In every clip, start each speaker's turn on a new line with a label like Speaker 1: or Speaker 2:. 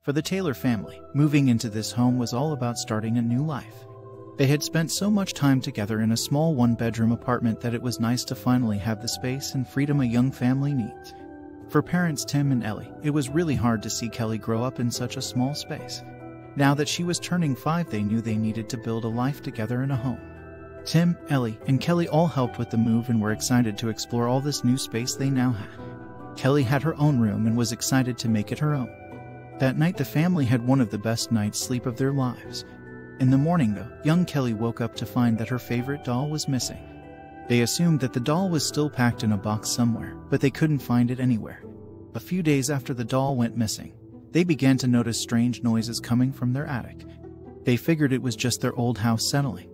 Speaker 1: For the Taylor family, moving into this home was all about starting a new life. They had spent so much time together in a small one-bedroom apartment that it was nice to finally have the space and freedom a young family needs. For parents Tim and Ellie, it was really hard to see Kelly grow up in such a small space. Now that she was turning 5, they knew they needed to build a life together in a home. Tim, Ellie, and Kelly all helped with the move and were excited to explore all this new space they now had. Kelly had her own room and was excited to make it her own. That night the family had one of the best night's sleep of their lives. In the morning though, young Kelly woke up to find that her favorite doll was missing. They assumed that the doll was still packed in a box somewhere, but they couldn't find it anywhere. A few days after the doll went missing, they began to notice strange noises coming from their attic. They figured it was just their old house settling.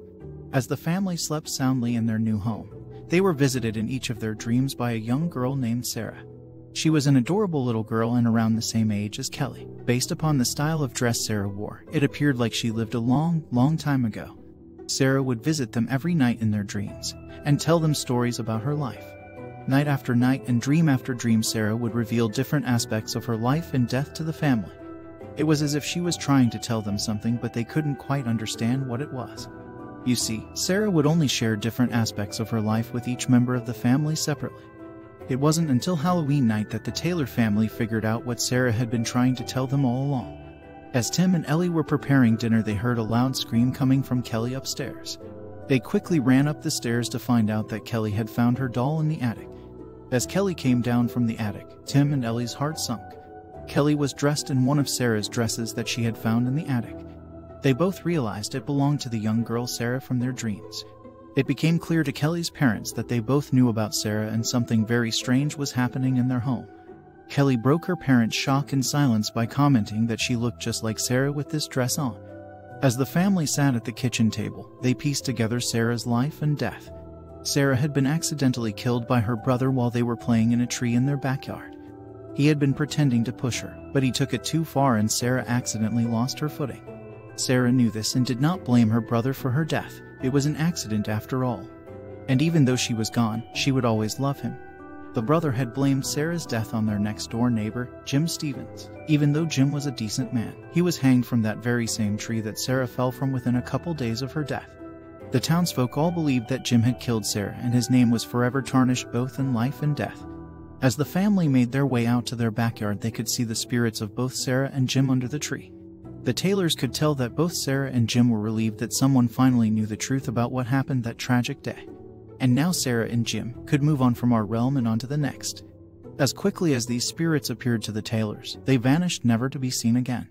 Speaker 1: As the family slept soundly in their new home, they were visited in each of their dreams by a young girl named Sarah. She was an adorable little girl and around the same age as Kelly. Based upon the style of dress Sarah wore, it appeared like she lived a long time ago. Sarah would visit them every night in their dreams and tell them stories about her life. Night after night and dream after dream, Sarah would reveal different aspects of her life and death to the family. It was as if she was trying to tell them something, but they couldn't quite understand what it was. You see, Sarah would only share different aspects of her life with each member of the family separately. It wasn't until Halloween night that the Taylor family figured out what Sarah had been trying to tell them all along. As Tim and Ellie were preparing dinner, they heard a loud scream coming from Kelly upstairs. They quickly ran up the stairs to find out that Kelly had found her doll in the attic. As Kelly came down from the attic, Tim and Ellie's heart sunk. Kelly was dressed in one of Sarah's dresses that she had found in the attic. They both realized it belonged to the young girl Sarah from their dreams. It became clear to Kelly's parents that they both knew about Sarah and something very strange was happening in their home. Kelly broke her parents' shock and silence by commenting that she looked just like Sarah with this dress on. As the family sat at the kitchen table, they pieced together Sarah's life and death. Sarah had been accidentally killed by her brother while they were playing in a tree in their backyard. He had been pretending to push her, but he took it too far and Sarah accidentally lost her footing. Sarah knew this and did not blame her brother for her death. It was an accident after all. And even though she was gone, she would always love him. The brother had blamed Sarah's death on their next-door neighbor, Jim Stevens. Even though Jim was a decent man, he was hanged from that very same tree that Sarah fell from within a couple days of her death. The townsfolk all believed that Jim had killed Sarah, and his name was forever tarnished both in life and death. As the family made their way out to their backyard, they could see the spirits of both Sarah and Jim under the tree. The Taylors could tell that both Sarah and Jim were relieved that someone finally knew the truth about what happened that tragic day. And now Sarah and Jim could move on from our realm and on to the next. As quickly as these spirits appeared to the Taylors, they vanished, never to be seen again.